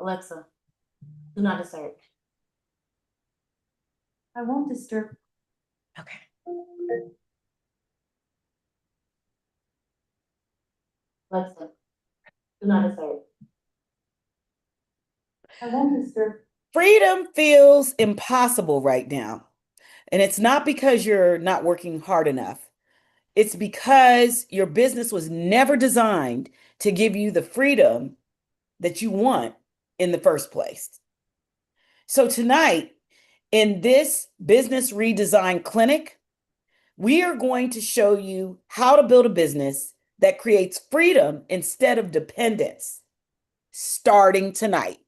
Alexa, do not disturb. I won't disturb. Okay. Alexa, do not disturb. I won't disturb. Freedom feels impossible right now. And it's not because you're not working hard enough. It's because your business was never designed to give you the freedom that you want in the first place. So tonight, in this Business Redesign Clinic, we are going to show you how to build a business that creates freedom instead of dependence, starting tonight.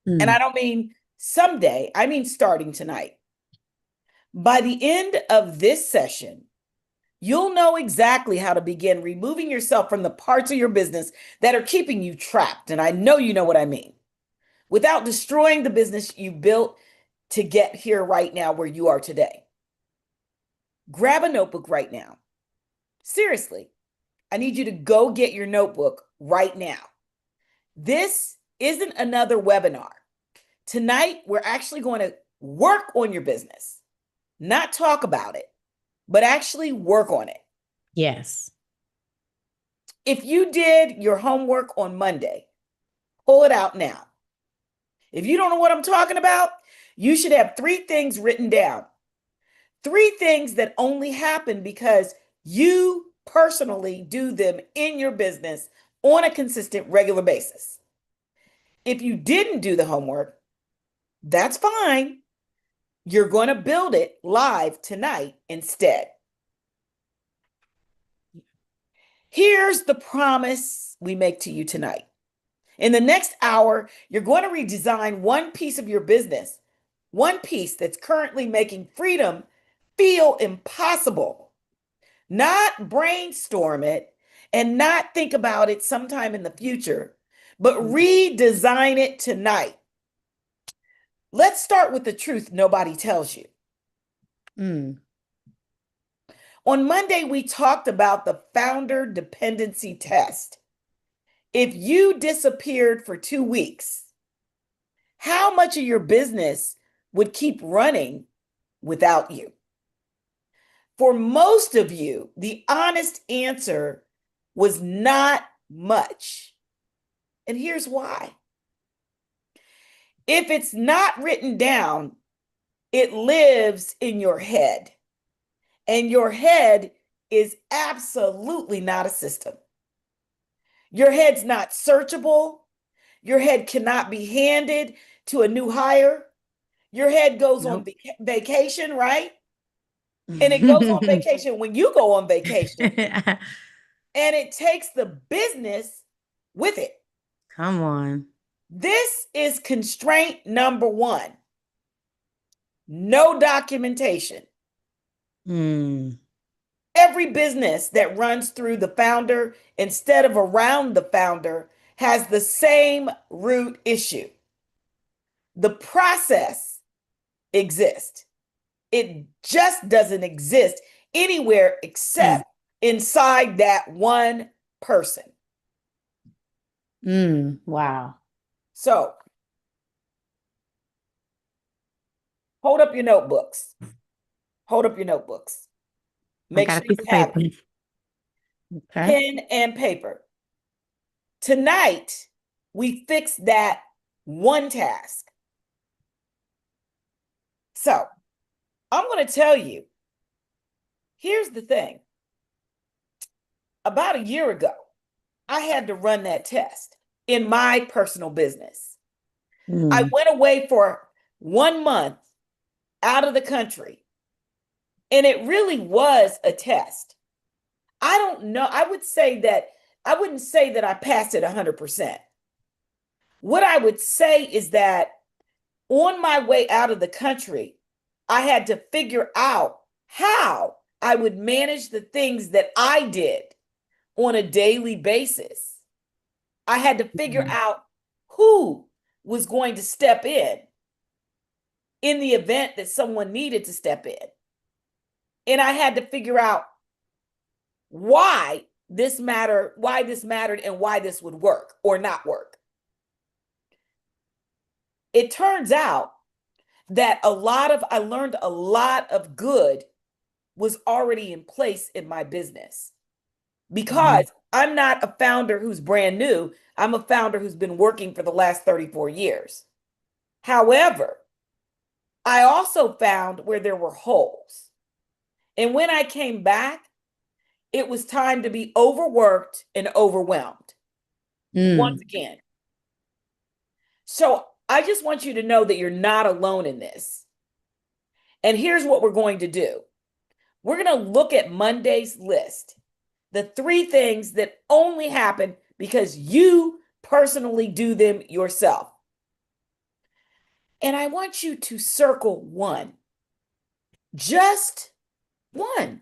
And I don't mean someday, I mean starting tonight. By the end of this session, you'll know exactly how to begin removing yourself from the parts of your business that are keeping you trapped. And I know you know what I mean. Without destroying the business you built to get here right now where you are today. Grab a notebook right now. Seriously, I need you to go get your notebook right now. This isn't another webinar. Tonight, we're actually going to work on your business, not talk about it, but actually work on it. Yes. If you did your homework on Monday, pull it out now. If you don't know what I'm talking about, you should have 3 things written down. 3 things that only happen because you personally do them in your business on a consistent, regular basis. If you didn't do the homework, that's fine. You're going to build it live tonight instead. Here's the promise we make to you tonight. In the next hour, you're going to redesign one piece of your business, one piece that's currently making freedom feel impossible. Not brainstorm it and not think about it sometime in the future, but redesign it tonight. Let's start with the truth nobody tells you. On Monday, we talked about the founder dependency test. If you disappeared for 2 weeks, how much of your business would keep running without you? For most of you, the honest answer was not much. And here's why. If it's not written down, it lives in your head. And your head is absolutely not a system. Your head's not searchable. Your head cannot be handed to a new hire. Your head goes on vacation, right? And it goes on vacation when you go on vacation. And it takes the business with it. Come on. This is constraint number 1. No documentation. Every business that runs through the founder instead of around the founder has the same root issue. The process exists. It just doesn't exist anywhere except inside that one person. Wow. So, hold up your notebooks. Hold up your notebooks. Make sure you have it. Pen and paper. Tonight, we fix that one task. So, I'm going to tell you, here's the thing. About a year ago, I had to run that test in my personal business. I went away for 1 month out of the country, and it really was a test. I don't know. I wouldn't say that I passed it 100%. What I would say is that on my way out of the country, I had to figure out how I would manage the things that I did on a daily basis. I had to figure out who was going to step in the event that someone needed to step in. And I had to figure out why this mattered and why this would work or not work. it turns out that I learned a lot of good was already in place in my business because I'm not a founder who's brand new. I'm a founder who's been working for the last 34 years. However, I also found where there were holes. And when I came back, it was time to be overworked and overwhelmed once again. So I just want you to know that you're not alone in this. And here's what we're going to do. We're going to look at Monday's list, the 3 things that only happen because you personally do them yourself. And I want you to circle 1, just 1.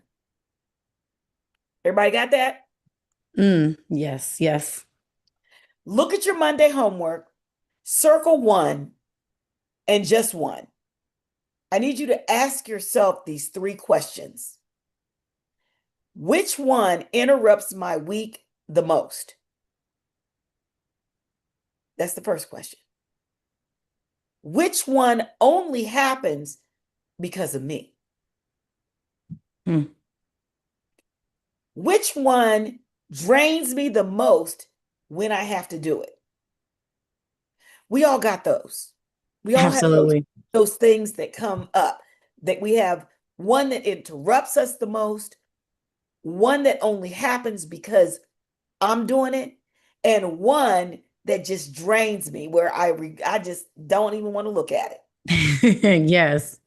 Everybody got that? Yes, yes. Look at your Monday homework, circle 1, and just 1. I need you to ask yourself these 3 questions. Which one interrupts my week the most? That's the first question. Which one only happens because of me? Which one drains me the most when I have to do it? We all got those. We all Absolutely. have those things that come up, that we have one that interrupts us the most, one that only happens because I'm doing it, and one that just drains me where I just don't even want to look at it. Yes.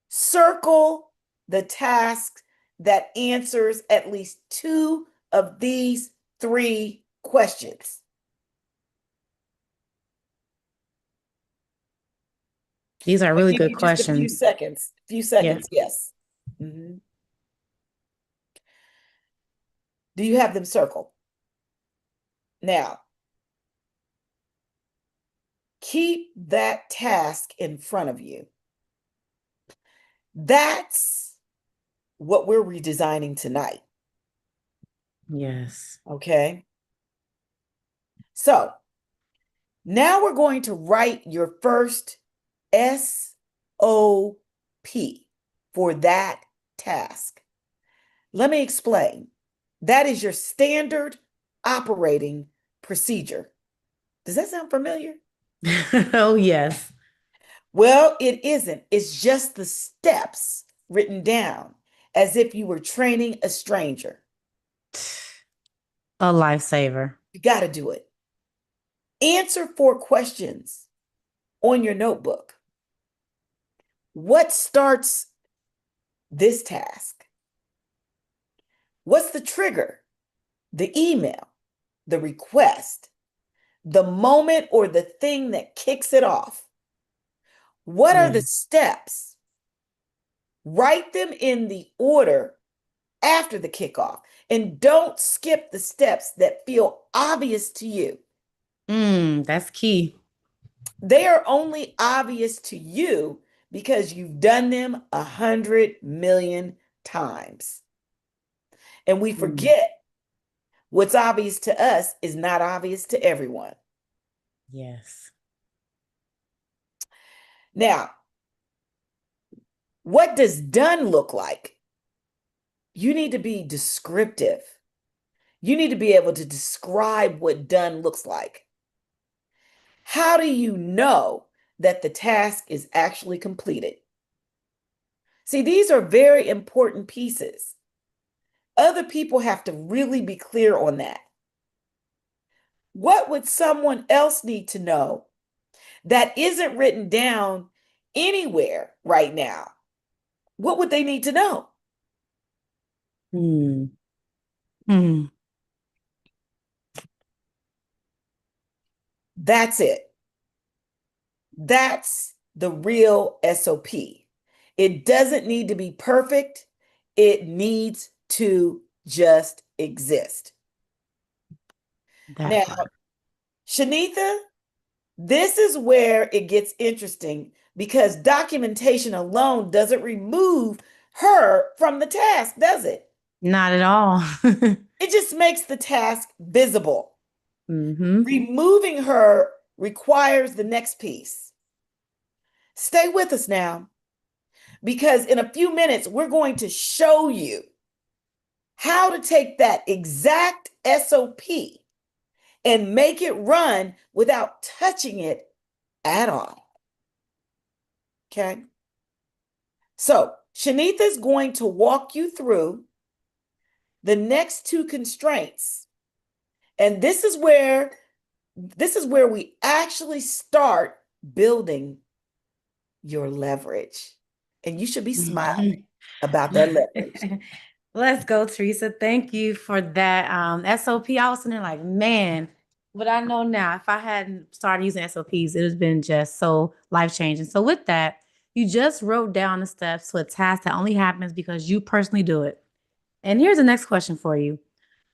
Circle the task that answers at least 2 of these 3 questions. These are really Give good you just a few questions. seconds. Yes. Do you have them circled? Now, keep that task in front of you. That's what we're redesigning tonight. Yes. Okay. So now we're going to write your first SOP for that task. Let me explain. That is your standard operating procedure. Does that sound familiar? Oh, yes. Well, it isn't. It's just the steps written down as if you were training a stranger. A lifesaver. You got to do it. Answer 4 questions on your notebook. What starts this task? What's the trigger? The email, the request, the moment or the thing that kicks it off. What are the steps? Write them in the order after the kickoff, and don't skip the steps that feel obvious to you. That's key. They are only obvious to you because you've done them 100 million times. And we forget what's obvious to us is not obvious to everyone. Yes. Now, what does done look like? You need to be descriptive. You need to be able to describe what done looks like. How do you know that the task is actually completed? See, these are very important pieces. Other people have to really be clear on that. What would someone else need to know that isn't written down anywhere right now? What would they need to know? That's it. That's the real SOP. It doesn't need to be perfect. It needs to just exist. Now, Shanitha, this is where it gets interesting because documentation alone doesn't remove her from the task, does it? Not at all. It just makes the task visible. Removing her requires the next piece. Stay with us now, because in a few minutes, we're going to show you how to take that exact SOP and make it run without touching it at all. Okay? So Shanitha is going to walk you through the next two constraints. And this is where we actually start building your leverage. And you should be smiling about that leverage. Let's go, Teresa. Thank you for that SOP. I was sitting there like, man, but I know now if I hadn't started using SOPs, it would have been just so life-changing. So with that, you just wrote down the steps to a task that only happens because you personally do it. And here's the next question for you.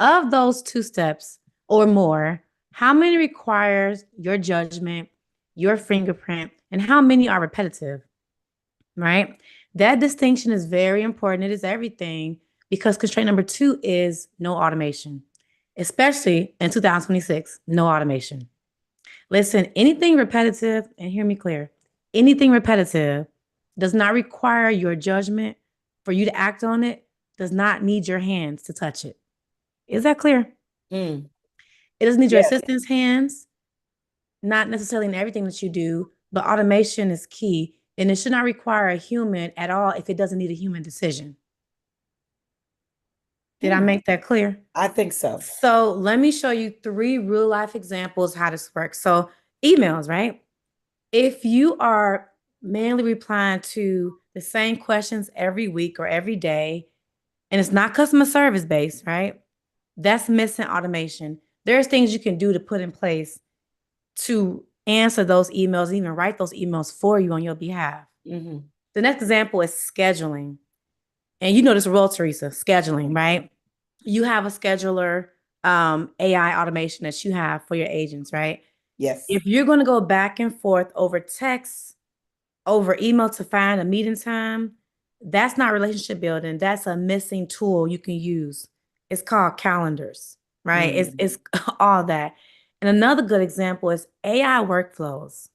Of those 2 steps or more, how many requires your judgment, your fingerprint, and how many are repetitive? Right? That distinction is very important. It is everything, because constraint number 2 is no automation, especially in 2026, no automation. Listen, anything repetitive, and hear me clear, anything repetitive does not require your judgment for you to act on it, does not need your hands to touch it. Is that clear? Mm. It doesn't need your Yes. assistant's hands, not necessarily in everything that you do, but automation is key. And it should not require a human at all if it doesn't need a human decision. Did I make that clear? I think so. So let me show you 3 real life examples how this works. So emails, right? If you are manually replying to the same questions every week or every day, and it's not customer service based, right? That's missing automation. There's things you can do to put in place to answer those emails, even write those emails for you on your behalf. Mm-hmm. The next example is scheduling. And you know this role, Teresa, scheduling, right? You have a scheduler, AI automation that you have for your agents, right? Yes. If you're going to go back and forth over text, over email to find a meeting time, that's not relationship building. That's a missing tool you can use. It's called calendars, right? Mm. It's all that. And another good example is AI workflows.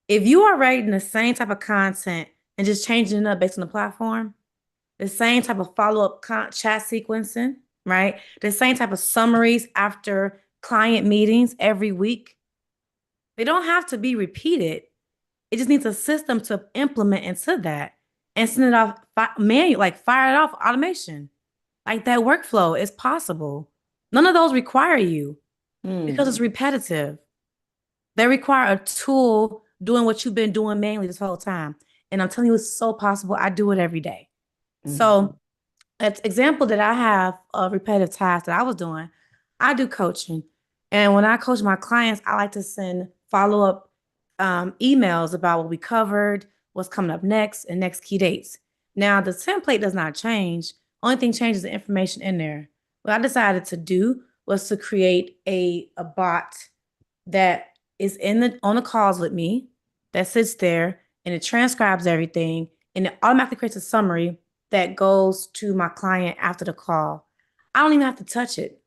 If you are writing the same type of content and just changing it up based on the platform, the same type of follow-up chat sequencing, right? The same type of summaries after client meetings every week. They don't have to be repeated. It just needs a system to implement into that and send it off manual, like fire it off automation. Like that workflow is possible. None of those require you because it's repetitive. They require a tool doing what you've been doing manually this whole time. And I'm telling you, it's so possible. I do it every day. So an example that I have of repetitive tasks that I was doing, I do coaching. And when I coach my clients, I like to send follow-up emails about what we covered, what's coming up next, and next key dates. Now, the template does not change. Only thing changes the information in there. What I decided to do was to create a bot that is on the calls with me, that sits there and it transcribes everything, and it automatically creates a summary that goes to my client after the call. I don't even have to touch it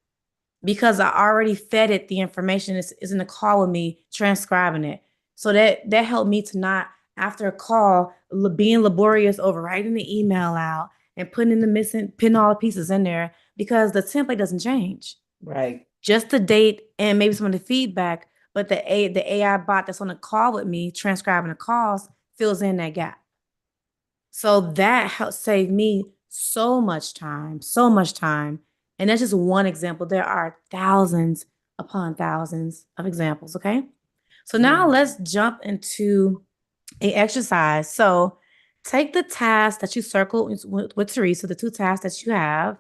because I already fed it the information. It's in the call with me, transcribing it. So that helped me to not, after a call, being laborious over writing the email out and putting all the pieces in there, because the template doesn't change. Right. Just the date and maybe some of the feedback, but the AI bot that's on the call with me, transcribing the calls, fills in that gap. So that helped save me so much time, so much time. And that's just one example. There are thousands upon thousands of examples, okay? So now let's jump into an exercise. So take the task that you circled with Teresa, the 2 tasks that you have,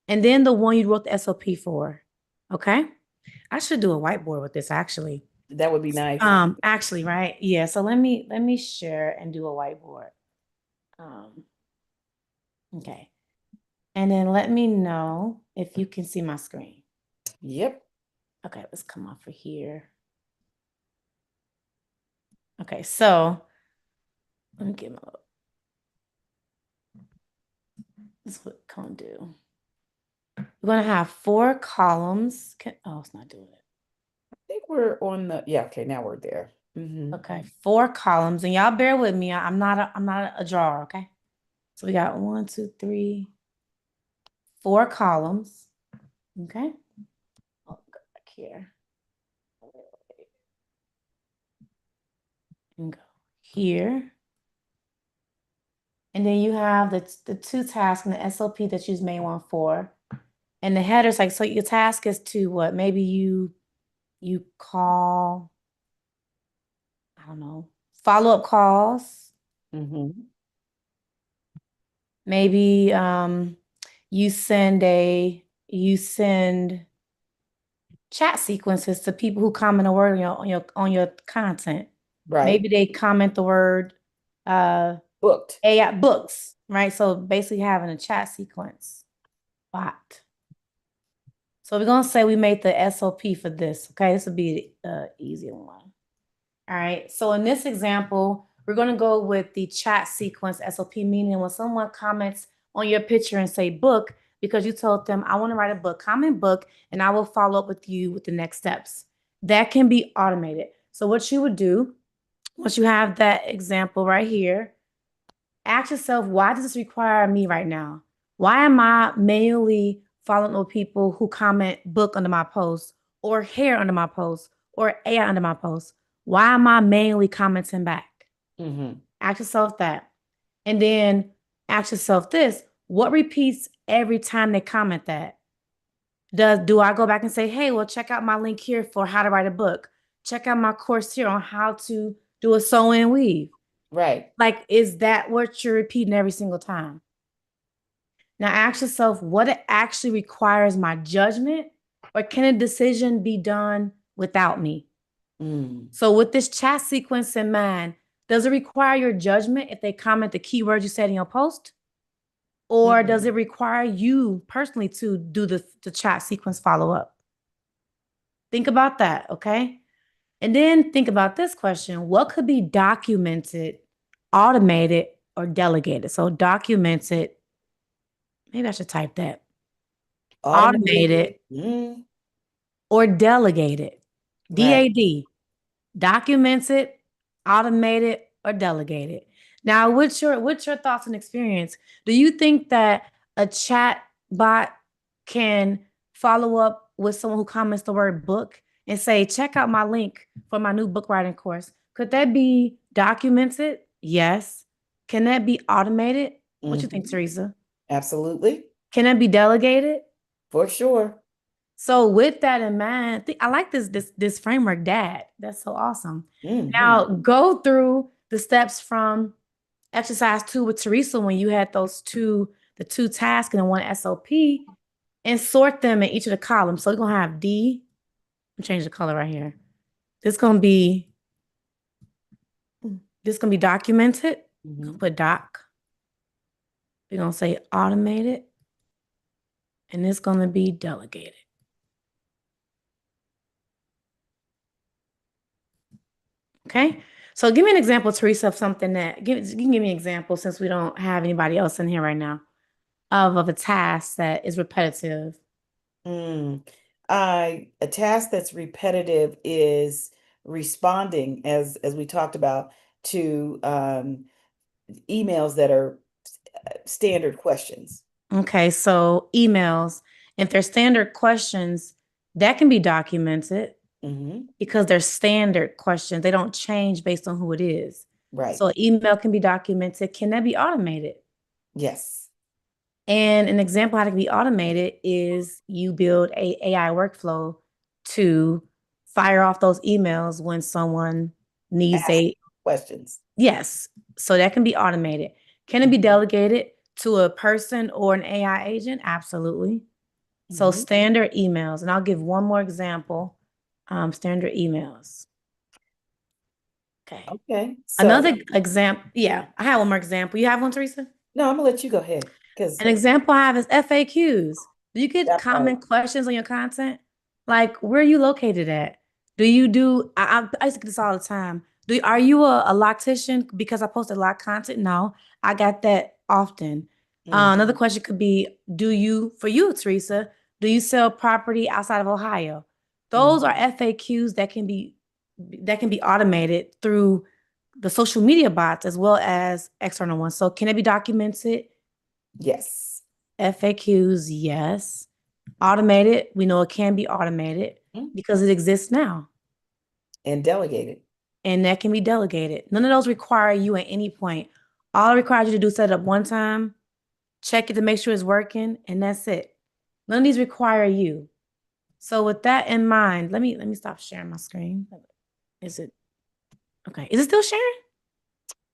and then the one you wrote the SOP for, okay? I should do a whiteboard with this, actually. That would be nice. Actually, right? Yeah. So let me share and do a whiteboard. Okay. And then let me know if you can see my screen. Yep. Okay, let's come off of here. Okay, so let me get my. This is what it's gonna do. We're gonna have 4 columns. Oh, it's not doing it. I think think we're on the, yeah, okay, now we're there. Okay, 4 columns, and y'all bear with me. I'm not a drawer, okay? So we got 1, 2, 3, 4 columns. Okay. I'll go back here. And go here. And then you have the 2 tasks and the SOP that you just made one for. And the header's like, so your task is to what? Maybe you call, I don't know, follow-up calls. Maybe you send chat sequences to people who comment a word on your content. Right. Maybe they comment the word Booked. AI books, right? So basically having a chat sequence bot. So we're gonna say we made the SOP for this. Okay, this would be the easier one. All right. So in this example, we're gonna go with the chat sequence SOP, meaning when someone comments on your picture and say book, because you told them, I want to write a book, comment book, and I will follow up with you with the next steps. That can be automated. So what you would do, once you have that example right here, ask yourself, why does this require me right now? Why am I manually following up people who comment book under my post, or hair under my post, or AI under my post? Why am I manually commenting back? Ask yourself that. And then ask yourself this, what repeats every time they comment that? Do I go back and say, hey, well, check out my link here for how to write a book. Check out my course here on how to do a sew and weave. Right. Like, is that what you're repeating every single time? Now ask yourself, what it actually requires my judgment, or can a decision be done without me? So with this chat sequence in mind, does it require your judgment if they comment the keywords you said in your post? Or does it require you personally to do the chat sequence follow-up? Think about that, okay? And then think about this question. What could be documented, automated, or delegated? So documented, maybe I should type that. Automated or delegated. DAD. Documented, automated, or delegated. Now, what's your thoughts and experience? Do you think that a chat bot can follow up with someone who comments the word book and say, check out my link for my new book writing course? Could that be documented? Yes. Can that be automated? What you think, Teresa? Absolutely. Can that be delegated? For sure. So with that in mind, I like this framework, Dad. That's so awesome. Now go through the steps from exercise 2 with Teresa when you had the two tasks and one SOP, and sort them in each of the columns. So we're gonna have D. I'm change the color right here. This gonna be documented. Put doc. We're gonna say automated, and it's gonna be delegated. Okay, so give me an example, Teresa, of something that you can give me an example, since we don't have anybody else in here right now, of a task that is repetitive. A task that's repetitive is responding, as we talked about, to emails that are standard questions. Okay, so emails, if they're standard questions, that can be documented because they're standard questions. They don't change based on who it is. Right. So email can be documented. Can that be automated? Yes. And an example how it can be automated is you build a AI workflow to fire off those emails when someone needs questions. Yes. So that can be automated. Can it be delegated to a person or an AI agent? Absolutely. So standard emails, and I'll give one more example. Standard emails. Okay. So another example. Yeah, I have one more example. You have one, Teresa? No, I'm gonna let you go ahead. Because an example I have is FAQs. Do you get common questions on your content? Like, where are you located at? Do you do? I used to get this all the time. Are you a loctician? Because I post a lot of content. No, I got that often. Another question could be, for you, Teresa, do you sell property outside of Ohio? Those are FAQs that can be automated through the social media bots as well as external ones. So can it be documented? Yes. FAQs, yes. Automated, we know it can be automated because it exists now. And delegated. And that can be delegated. None of those require you at any point. All it requires you to do is set it up one time, check it to make sure it's working, and that's it. None of these require you. So with that in mind, let me stop sharing my screen. Is it okay? Is it still sharing?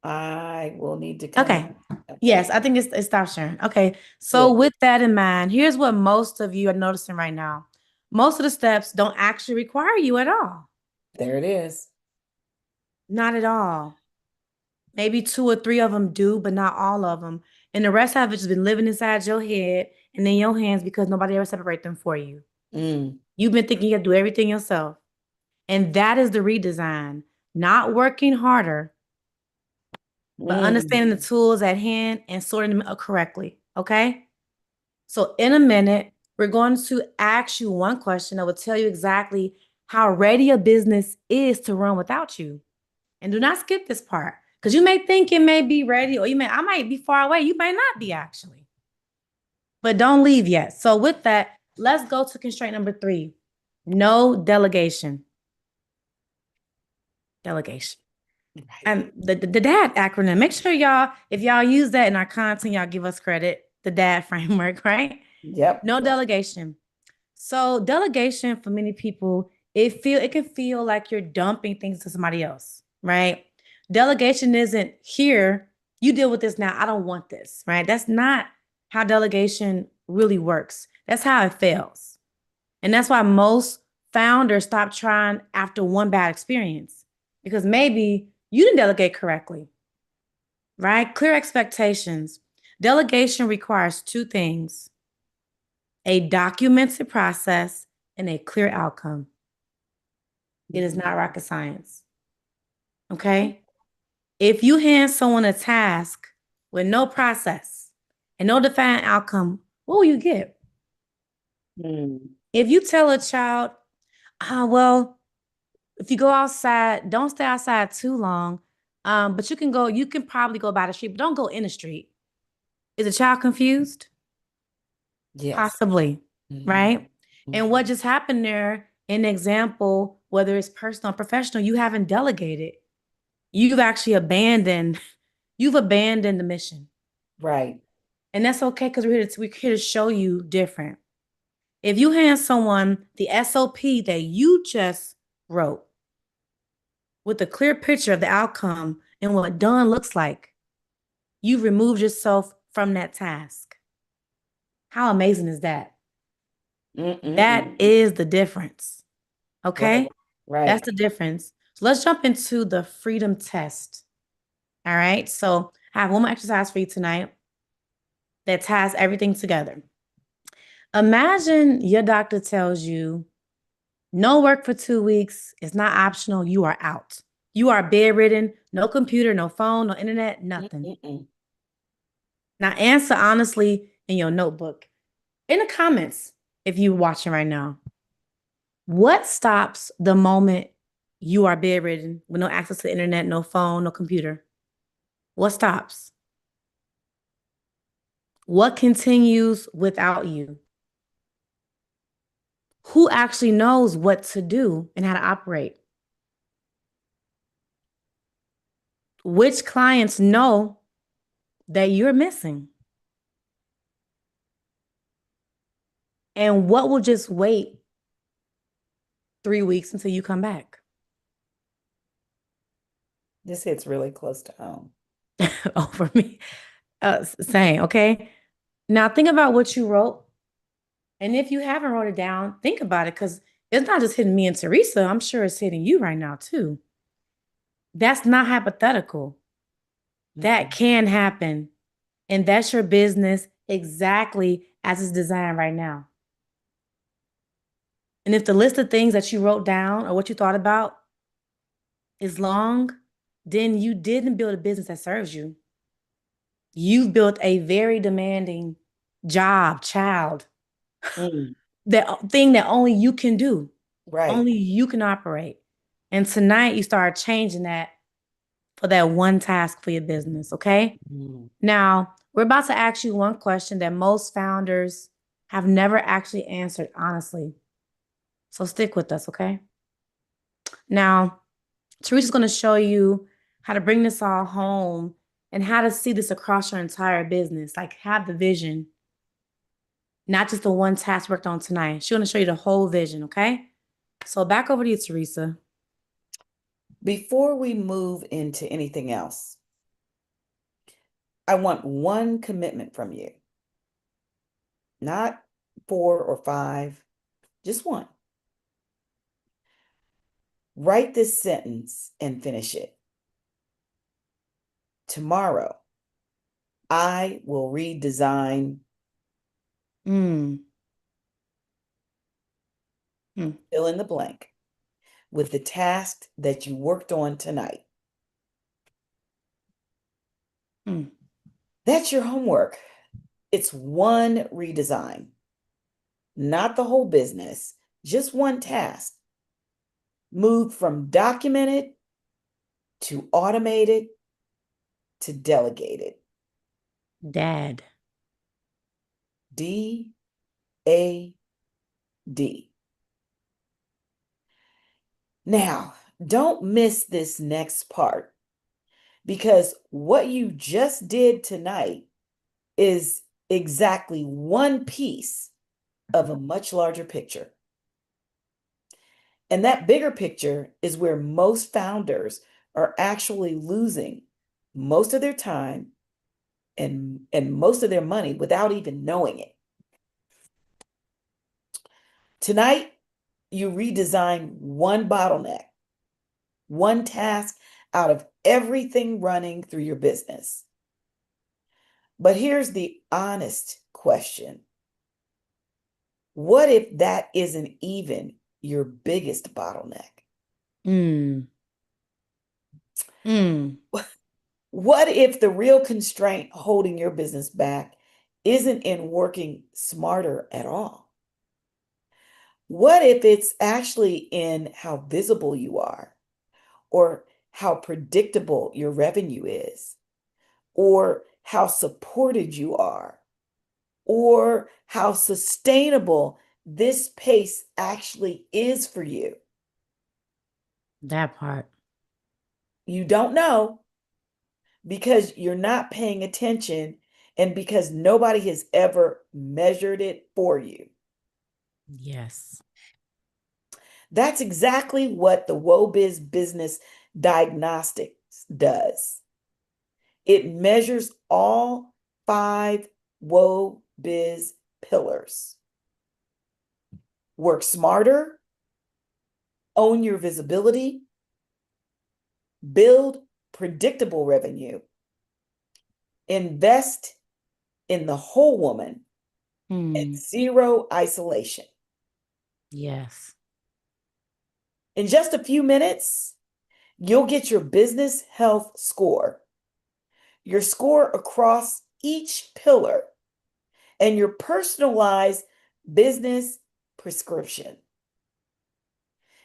I will need to come. Okay. Yes, I think it stopped sharing. Okay. So Good. with that in mind, here's what most of you are noticing right now. Most of the steps don't actually require you at all. There it is. Not at all. Maybe 2 or 3 of them do, but not all of them. And the rest have just been living inside your head and in your hands because nobody ever separate them for you. You've been thinking you have to do everything yourself. And that is the redesign. Not working harder, but understanding the tools at hand and sorting them correctly. Okay? So in a minute, we're going to ask you one question that will tell you exactly how ready a business is to run without you. And do not skip this part because you may think it may be ready or I might be far away. You might not be actually. But don't leave yet. So with that, let's go to constraint number 3. No delegation. Delegation. And the DAD acronym, make sure y'all, if y'all use that in our content, y'all give us credit. The DAD framework, right? Yep. No delegation. So delegation for many people, it can feel like you're dumping things to somebody else, right? Delegation isn't here. You deal with this now. I don't want this, right? That's not how delegation really works. That's how it fails. And that's why most founders stop trying after one bad experience because maybe you didn't delegate correctly, right? Clear expectations. Delegation requires 2 things: a documented process and a clear outcome. It is not rocket science. Okay? If you hand someone a task with no process and no defined outcome, what will you get? If you tell a child, well, if you go outside, don't stay outside too long. But you can probably go by the street, but don't go in the street. Is the child confused? Yes. Possibly, right? And what just happened there, an example, whether it's personal or professional, you haven't delegated. You've actually abandoned the mission. Right. And that's okay because we're here to show you different. If you hand someone the SOP that you just wrote with a clear picture of the outcome and what done looks like, you've removed yourself from that task. How amazing is that? That is the difference. Okay? Right. That's the difference. So let's jump into the freedom test. All right. So I have one more exercise for you tonight that ties everything together. Imagine your doctor tells you no work for 2 weeks. It's not optional. You are out. You are bedridden, no computer, no phone, no internet, nothing. Now answer honestly in your notebook, in the comments, if you're watching right now. What stops the moment you are bedridden with no access to the internet, no phone, no computer? What stops? What continues without you? Who actually knows what to do and how to operate? Which clients know that you're missing? And what will just wait 3 weeks until you come back? This hits really close to home. Oh, for me, same. Okay. Now think about what you wrote. And if you haven't wrote it down, think about it because it's not just hitting me and Teresa. I'm sure it's hitting you right now too. That's not hypothetical. That can happen. And that's your business exactly as it's designed right now. And if the list of things that you wrote down or what you thought about is long, then you didn't build a business that serves you. You've built a very demanding child, that thing that only you can do. Right. Only you can operate. And tonight you start changing that for that one task for your business, okay? Mm. Now, we're about to ask you one question that most founders have never actually answered honestly. So stick with us, okay? Now, Teresa's going to show you how to bring this all home and how to see this across your entire business, like have the vision, not just the one task worked on tonight. She's going to show you the whole vision, okay? So back over to you, Teresa. Before we move into anything else, I want one commitment from you. Not 4 or 5, just one. Write this sentence and finish it. Tomorrow, I will redesign. Fill in the blank with the task that you worked on tonight. That's your homework. It's one redesign, not the whole business, just one task. Move from documented to automated to delegated. Dad. DAD. Now, don't miss this next part, because what you just did tonight is exactly one piece of a much larger picture. And that bigger picture is where most founders are actually losing most of their time and most of their money without even knowing it. Tonight, you redesign one bottleneck, one task out of everything running through your business. But here's the honest question. What if that isn't even your biggest bottleneck? What if the real constraint holding your business back isn't in working smarter at all? What if it's actually in how visible you are, or how predictable your revenue is, or how supported you are, or how sustainable this pace actually is for you? That part. You don't know, because you're not paying attention and because nobody has ever measured it for you. Yes. That's exactly what the WOBIZ Business Diagnostic does. It measures all 5 WOBIZ pillars. Work smarter, own your visibility, build predictable revenue, invest in the whole woman, and 0 isolation. Yes. In just a few minutes, you'll get your business health score, your score across each pillar, and your personalized business prescription.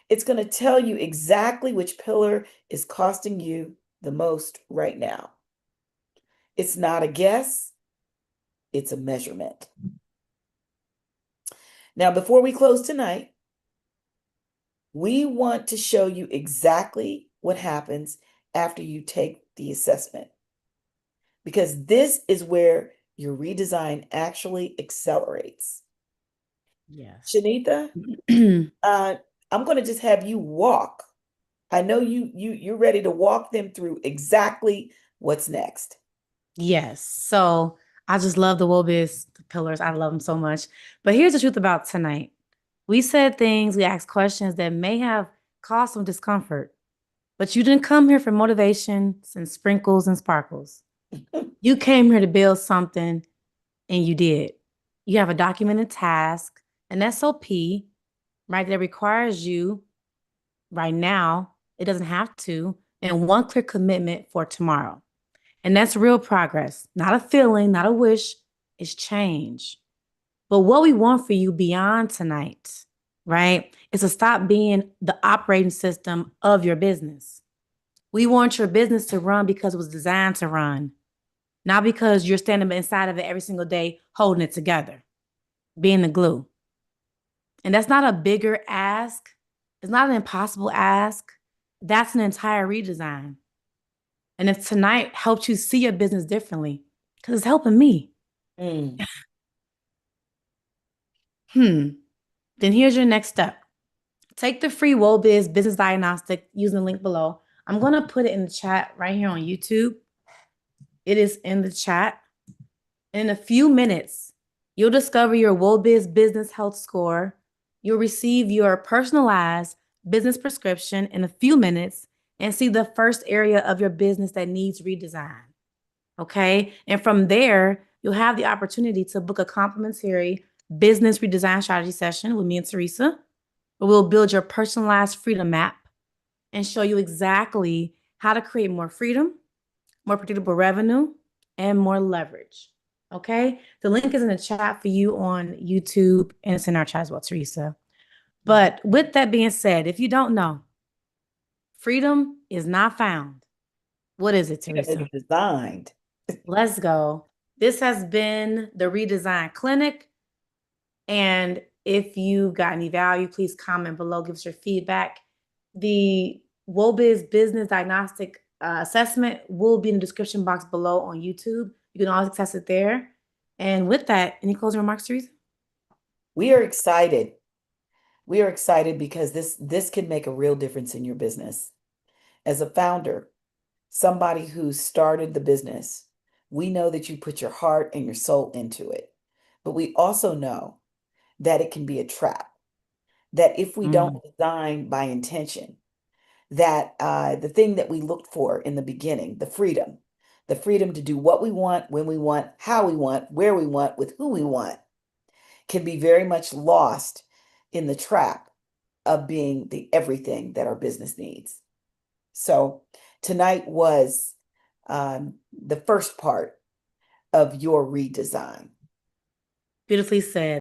It's going to tell you exactly which pillar is costing you the most right now. It's not a guess, it's a measurement. Now, before we close tonight, we want to show you exactly what happens after you take the assessment, because this is where your redesign actually accelerates. Yes. Shanita, I'm going to just have you walk. I know you're ready to walk them through exactly what's next. Yes. So I just love the WOBIZ pillars. I love them so much. But here's the truth about tonight. We said things, we asked questions that may have caused some discomfort, but you didn't come here for motivations and sprinkles and sparkles. You came here to build something, and you did. You have a documented task, an SOP, right, that requires you right now. It doesn't have to, and one clear commitment for tomorrow. And that's real progress, not a feeling, not a wish, it's change. But what we want for you beyond tonight, right, is to stop being the operating system of your business. We want your business to run because it was designed to run, not because you're standing inside of it every single day, holding it together, being the glue. And that's not a bigger ask. It's not an impossible ask. That's an entire redesign. And if tonight helped you see your business differently, because it's helping me, Mm. then here's your next step. Take the free WOBIZ Business Diagnostic using the link below. I'm going to put it in the chat right here on YouTube. It is in the chat. In a few minutes, you'll discover your WOBIZ Business Health Score. You'll receive your personalized business prescription in a few minutes and see the first area of your business that needs redesign. Okay? And from there, you'll have the opportunity to book a complimentary business redesign strategy session with me and Teresa, where we'll build your personalized freedom map and show you exactly how to create more freedom, more predictable revenue, and more leverage. Okay? The link is in the chat for you on YouTube, and it's in our chat as well, Teresa. But with that being said, if you don't know, freedom is not found. What is it, Teresa? It's designed. Let's go. This has been the Redesign Clinic. And if you got any value, please comment below, give us your feedback. The WOBIZ Business Diagnostic assessment will be in the description box below on YouTube. You can always access it there. And with that, any closing remarks, Teresa? We are excited. We are excited because this can make a real difference in your business. As a founder, somebody who started the business, we know that you put your heart and your soul into it. But we also know that it can be a trap. That if we don't design by intention, that the thing that we looked for in the beginning, the freedom to do what we want, when we want, how we want, where we want, with who we want, can be very much lost in the trap of being the everything that our business needs. So tonight was the first part of your redesign. Beautifully said.